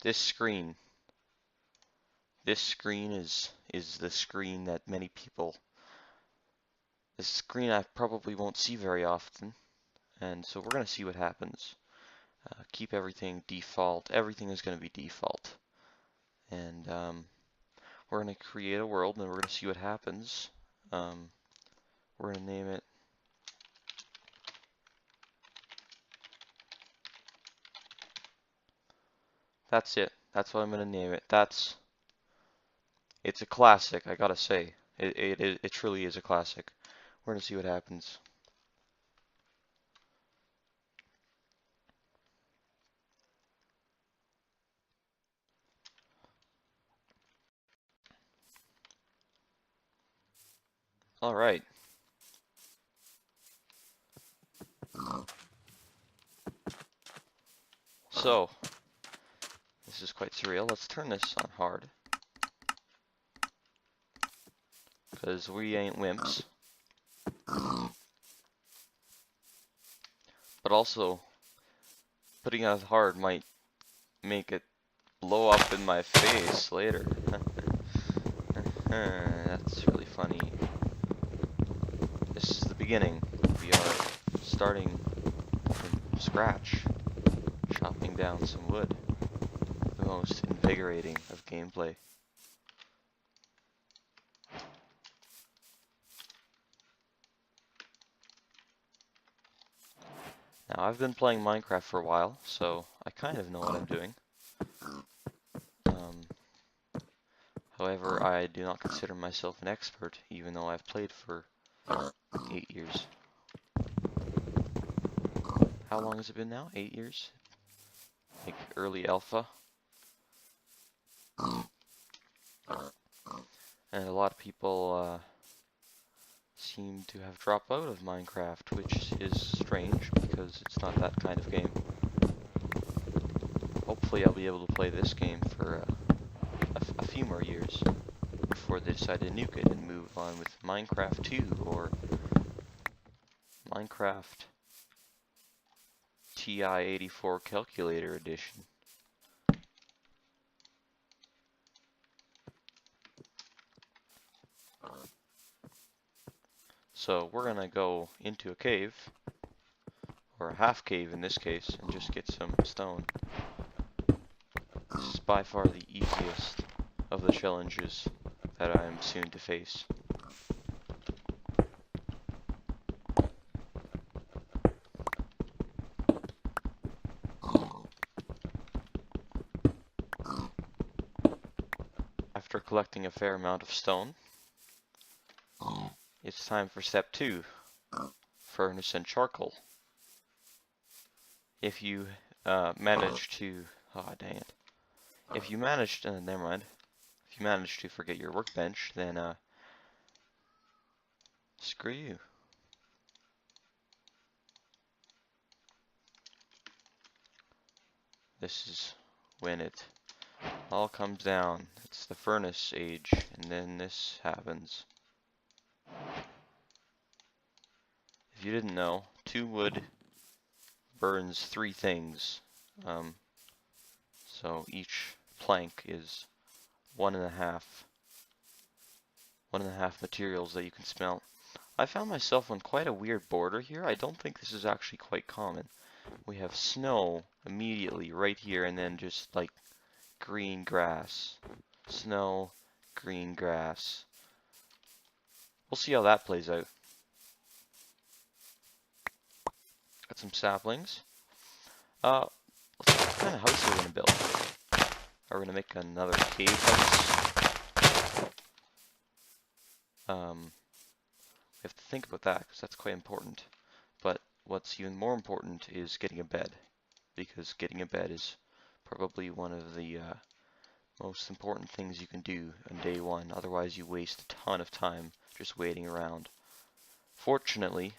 This screen. This screen is the screen that many people. This screen I probably won't see very often, and so we're gonna see what happens. Keep everything default. Everything is gonna be default, and we're gonna create a world, and we're gonna see what happens. We're gonna name it. That's it. That's what I'm gonna name it. It's a classic, I gotta say. It truly is a classic. We're gonna see what happens. All right. So, this is quite surreal. Let's turn this on hard. Because we ain't wimps. But also, putting it on hard might make it blow up in my face later. That's really funny. This is the beginning. We are starting from scratch, chopping down some wood. The most invigorating of gameplay. Now, I've been playing Minecraft for a while, so I kind of know what I'm doing. However, I do not consider myself an expert, even though I've played for 8 years. How long has it been now? 8 years? Like early alpha. And a lot of people seem to have dropped out of Minecraft, which is strange because it's not that kind of game. Hopefully I'll be able to play this game for a few more years before they decide to nuke it and move on with Minecraft 2 or Minecraft TI-84 Calculator Edition. So we're gonna go into a cave, or a half cave in this case, and just get some stone. This is by far the easiest of the challenges that I am soon to face. After collecting a fair amount of stone, it's time for step 2, furnace and charcoal. If you manage to, oh dang it, if you manage to, never mind, if you manage to forget your workbench, then screw you. This is when it all comes down. It's the furnace age, and then this happens. If you didn't know, 2 wood burns 3 things. So each plank is 1.5 materials that you can smelt. I found myself on quite a weird border here. I don't think this is actually quite common. We have snow immediately right here, and then just like green grass. Snow, green grass. We'll see how that plays out. Got some saplings. What kind of house are we gonna build? Are we gonna make another cave house? We have to think about that because that's quite important. But what's even more important is getting a bed, because getting a bed is probably one of the most important things you can do on day 1. Otherwise, you waste a ton of time just waiting around. Fortunately,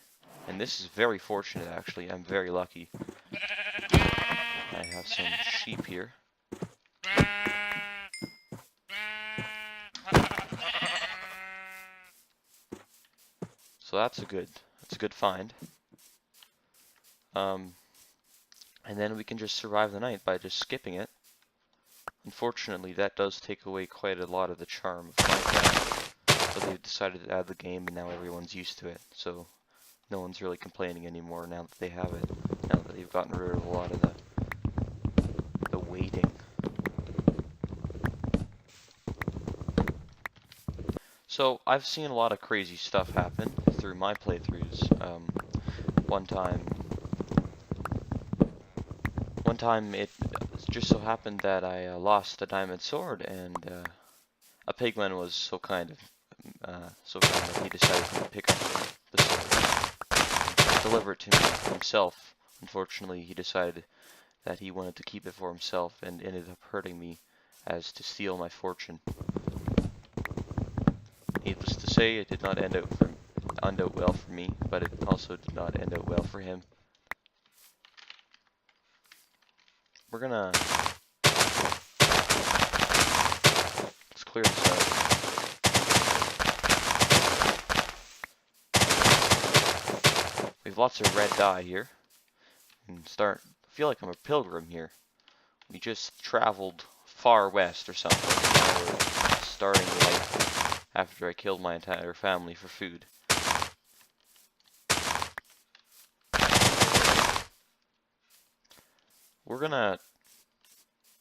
and this is very fortunate actually, I'm very lucky. I have some sheep here. So that's a good find. And then we can just survive the night by just skipping it Unfortunately, that does take away quite a lot of the charm of Minecraft, but they've decided to add the game and now everyone's used to it, so no one's really complaining anymore now that they have it, now that they've gotten rid of a lot of the waiting. So, I've seen a lot of crazy stuff happen through my playthroughs. One time it just so happened that I lost a diamond sword, and a pigman was so kind that he decided to pick up the sword and deliver it to me himself. Unfortunately, he decided that he wanted to keep it for himself and ended up hurting me as to steal my fortune. Needless to say, it did not end out well for me, but it also did not end out well for him. We're gonna let's clear this out. We have lots of red dye here. And I feel like I'm a pilgrim here. We just traveled far west or something. Now we're starting life after I killed my entire family for food. We're gonna,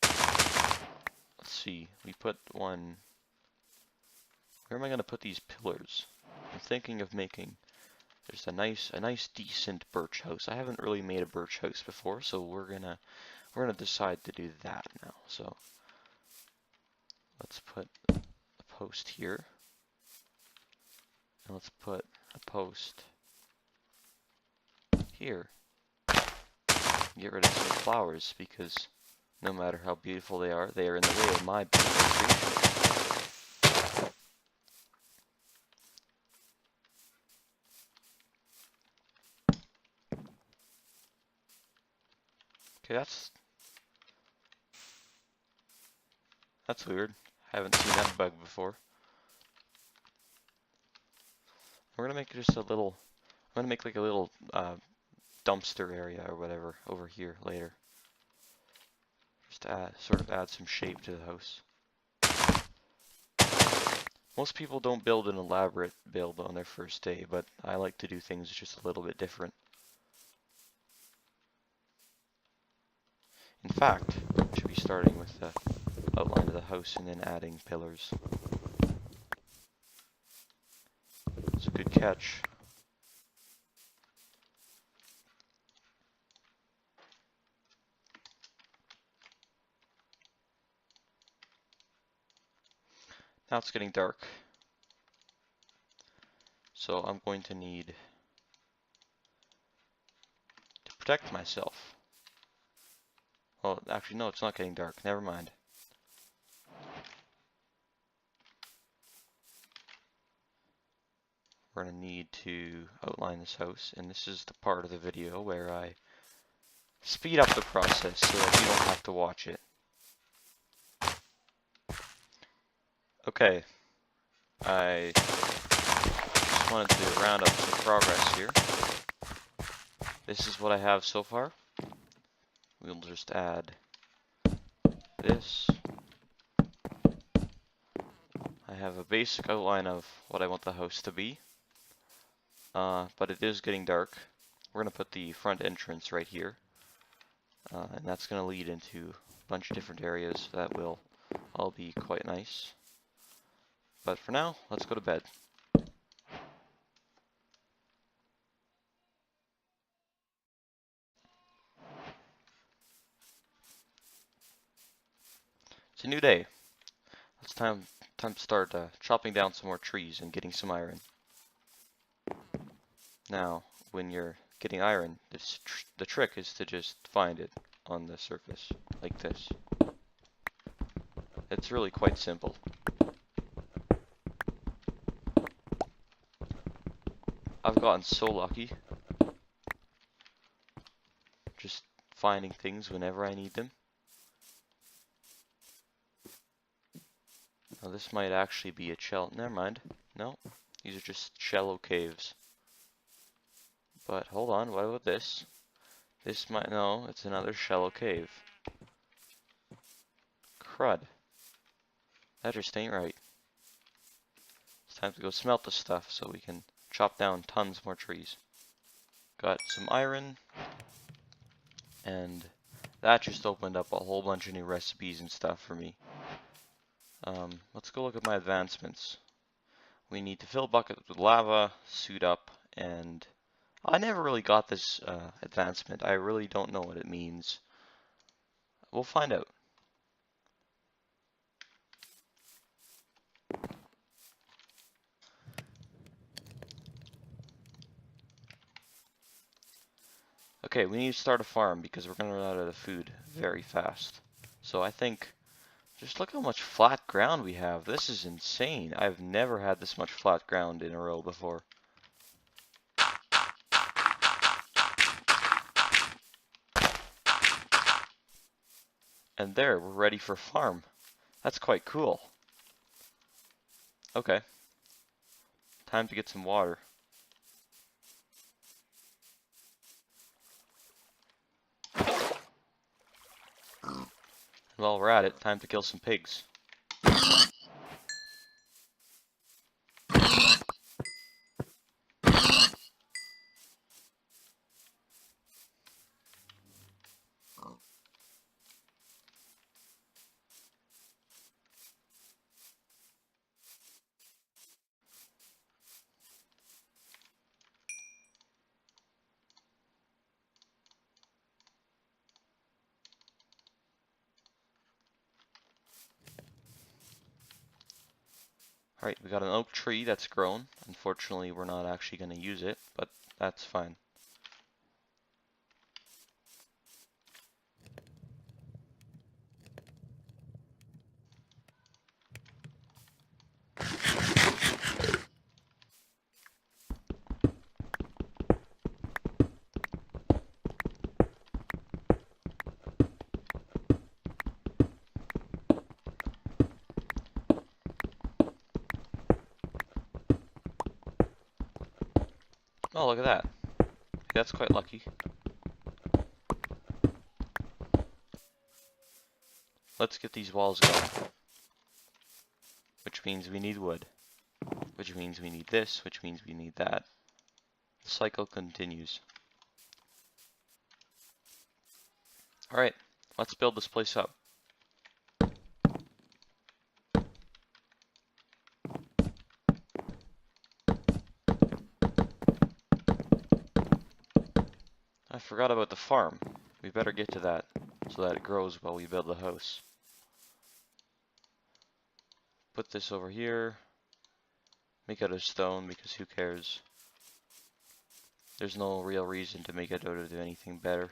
let's see, we put one, where am I gonna put these pillars? I'm thinking of making, there's a nice decent birch house. I haven't really made a birch house before, so we're gonna decide to do that now. So let's put a post here, and let's put a post here. Get rid of some flowers because no matter how beautiful they are in the way of my beautiful creation. Okay, that's weird. I haven't seen that bug before. We're gonna make just a little. I'm gonna make like a little dumpster area or whatever over here later. Just to sort of add some shape to the house. Most people don't build an elaborate build on their first day, but I like to do things just a little bit different. In fact, I should be starting with the outline of the house and then adding pillars. It's a good catch. Now it's getting dark. So I'm going to need to protect myself. Well, actually, no, it's not getting dark. Never mind. We're going to need to outline this house, and this is the part of the video where I speed up the process so that you don't have to watch it. Okay, I just wanted to round up some progress here. This is what I have so far. We'll just add this. I have a basic outline of what I want the house to be, but it is getting dark. We're going to put the front entrance right here, and that's going to lead into a bunch of different areas that will all be quite nice. But for now, let's go to bed. It's a new day. It's time to start chopping down some more trees and getting some iron. Now, when you're getting iron, the trick is to just find it on the surface, like this. It's really quite simple. I've gotten so lucky just finding things whenever I need them. Now this might actually be a shell. Never mind. No, these are just shallow caves. But hold on, what about this? This might, no, it's another shallow cave. crud. That just ain't right. It's time to go smelt the stuff so we can chop down tons more trees. Got some iron, and that just opened up a whole bunch of new recipes and stuff for me. Let's go look at my advancements. We need to fill buckets with lava, suit up, and I never really got this advancement. I really don't know what it means. We'll find out. Okay, we need to start a farm because we're going to run out of food very fast. So I think, just look how much flat ground we have. This is insane. I've never had this much flat ground in a row before. And there, we're ready for farm. That's quite cool. Okay. Time to get some water. While we're at it, time to kill some pigs. Alright, we got an oak tree that's grown. Unfortunately, we're not actually going to use it, but that's fine. Oh, look at that. That's quite lucky. Let's get these walls going. Which means we need wood. Which means we need this, which means we need that. The cycle continues. Alright, let's build this place up. I forgot about the farm. We better get to that so that it grows while we build the house. Put this over here. Make it out of stone because who cares? There's no real reason to make it out of anything better.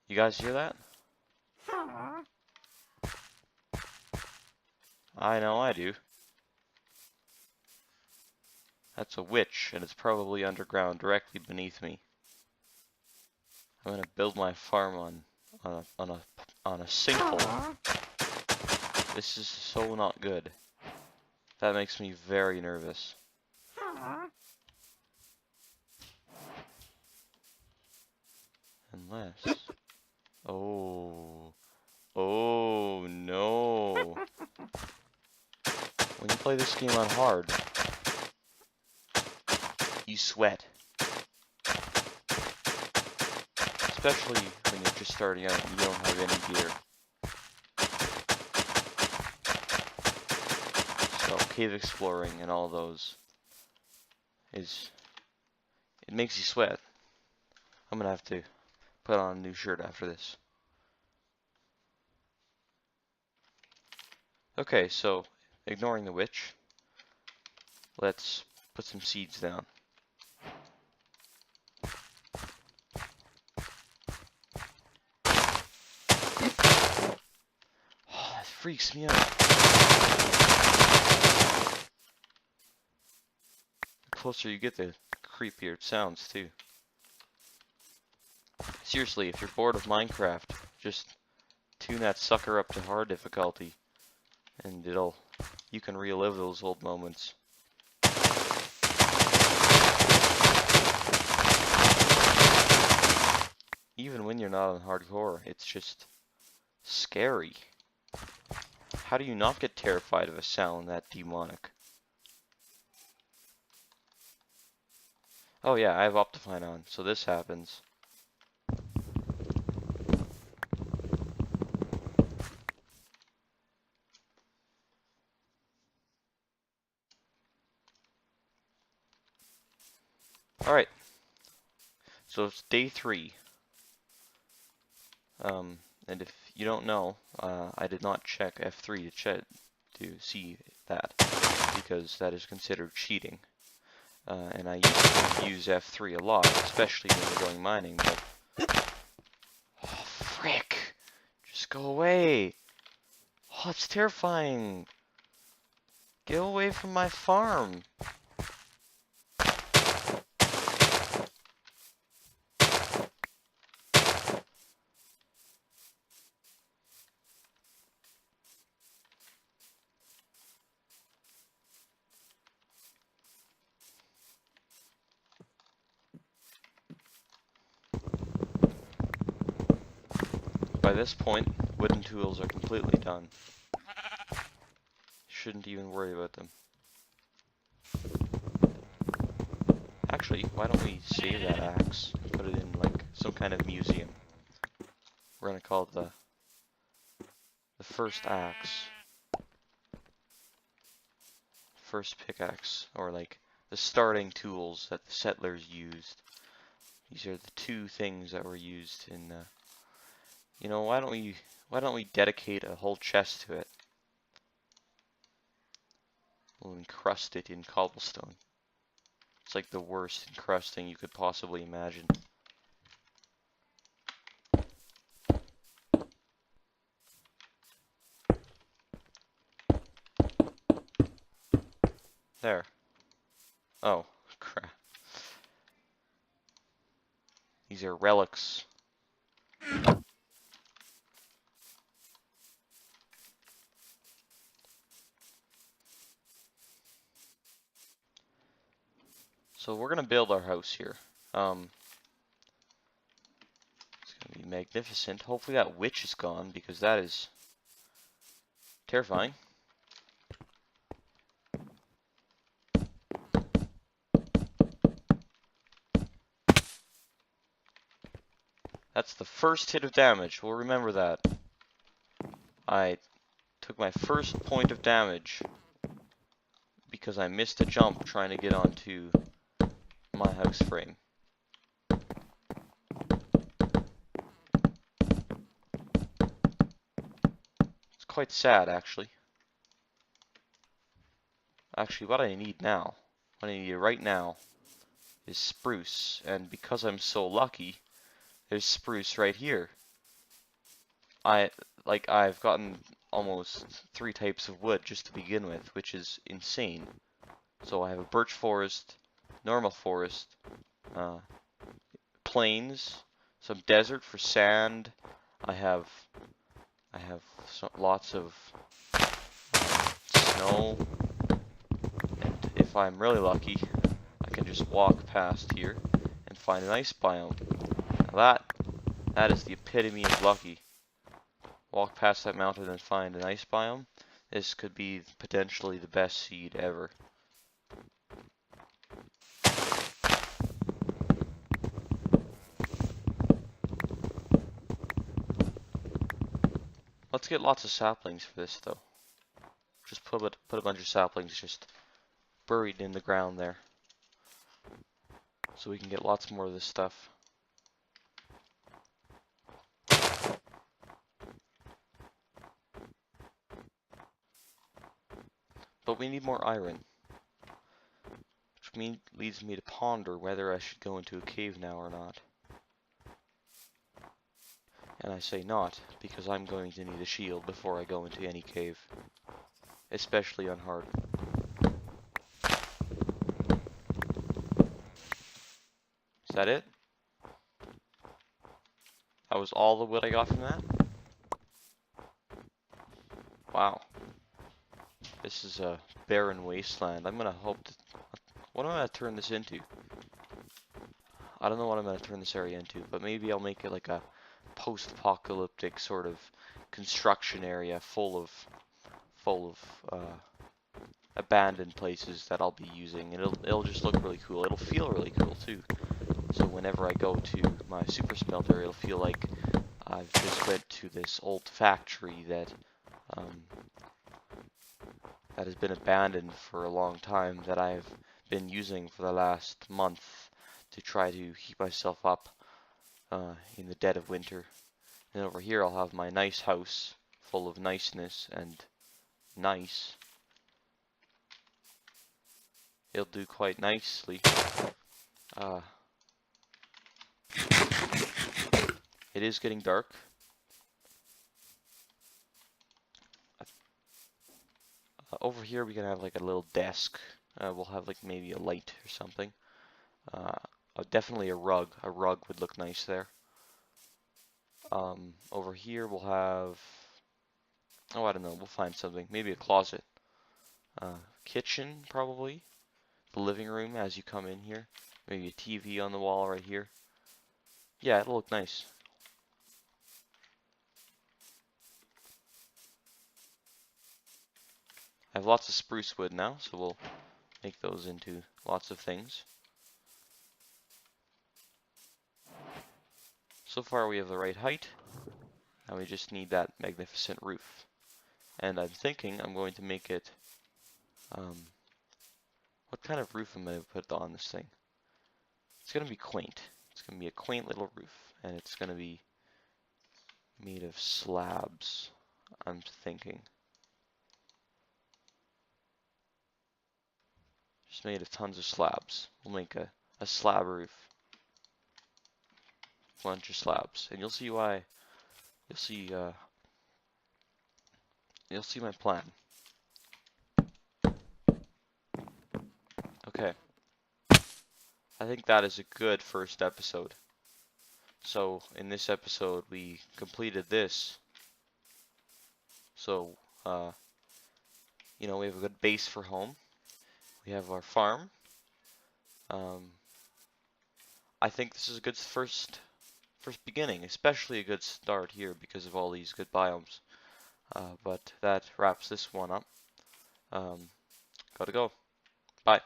You guys hear that? I know I do. That's a witch, and it's probably underground directly beneath me. I'm gonna build my farm on a sinkhole. This is so not good. That makes me very nervous. Unless... Oh no. When you play this game on hard, you sweat. Especially when you're just starting out and you don't have any gear. So cave exploring and all those it makes you sweat. I'm gonna have to put on a new shirt after this. Okay, so ignoring the witch, let's put some seeds down. Oh, that freaks me out. The closer you get, the creepier it sounds too. Seriously, if you're bored of Minecraft, just tune that sucker up to hard difficulty, and you can relive those old moments. Even when you're not on hardcore, it's just scary. How do you not get terrified of a sound that demonic? Oh yeah, I have Optifine on, so this happens. Alright, so it's day 3. And if you don't know, I did not check F3 to see that, because that is considered cheating. And I used to use F3 a lot, especially when we're going mining, but... Oh, frick! Just go away! Oh, it's terrifying! Get away from my farm! By this point, wooden tools are completely done. Shouldn't even worry about them. Actually, why don't we save that axe and put it in, like, some kind of museum. We're gonna call it the first axe. First pickaxe, or like, the starting tools that the settlers used. These are the 2 things that were used in, you know, why don't we dedicate a whole chest to it? We'll encrust it in cobblestone. It's like the worst encrusting you could possibly imagine. There. Oh, crap. These are relics. So we're gonna build our house here. It's gonna be magnificent. Hopefully that witch is gone, because that is terrifying. That's the first hit of damage. We'll remember that. I took my first point of damage because I missed a jump trying to get onto my house frame. It's quite sad, actually. Actually, what I need now, what I need right now, is spruce. And because I'm so lucky, there's spruce right here. I've gotten almost 3 types of wood just to begin with, which is insane. So I have a birch forest, normal forest, plains, some desert for sand. I have lots of snow, and if I'm really lucky, I can just walk past here and find an ice biome. Now that is the epitome of lucky. Walk past that mountain and find an ice biome. This could be potentially the best seed ever. Let's get lots of saplings for this, though. Just put a bunch of saplings just buried in the ground there, so we can get lots more of this stuff. But we need more iron, which leads me to ponder whether I should go into a cave now or not. And I say not, because I'm going to need a shield before I go into any cave, especially on hard. Is that it? That was all the wood I got from that? Wow. This is a barren wasteland. I'm gonna hope to... What am I gonna turn this into? I don't know what I'm gonna turn this area into, but maybe I'll make it like a post-apocalyptic sort of construction area full of abandoned places that I'll be using, and it'll just look really cool. It'll feel really cool too. So whenever I go to my super smelter, it'll feel like I've just went to this old factory um, that has been abandoned for a long time, that I've been using for the last month to try to heat myself up in the dead of winter. And over here I'll have my nice house full of niceness and nice. It'll do quite nicely. It is getting dark. Over here we can have like a little desk. We'll have like maybe a light or something. Definitely a rug. A rug would look nice there. Over here we'll have... Oh, I don't know. We'll find something. Maybe a closet. Kitchen, probably. The living room as you come in here. Maybe a TV on the wall right here. Yeah, it'll look nice. I have lots of spruce wood now, so we'll make those into lots of things. So far we have the right height. Now we just need that magnificent roof. And I'm thinking I'm going to make it... what kind of roof am I going to put on this thing? It's going to be quaint. It's going to be a quaint little roof. And it's going to be made of slabs, I'm thinking. Just made of tons of slabs. We'll make a slab roof. Bunch of slabs. And you'll see why. You'll see my plan. Okay. I think that is a good first episode. So, in this episode, we completed this. So, you know, we have a good base for home. We have our farm. I think this is a good first beginning, especially a good start here because of all these good biomes. But that wraps this one up. Gotta go. Bye.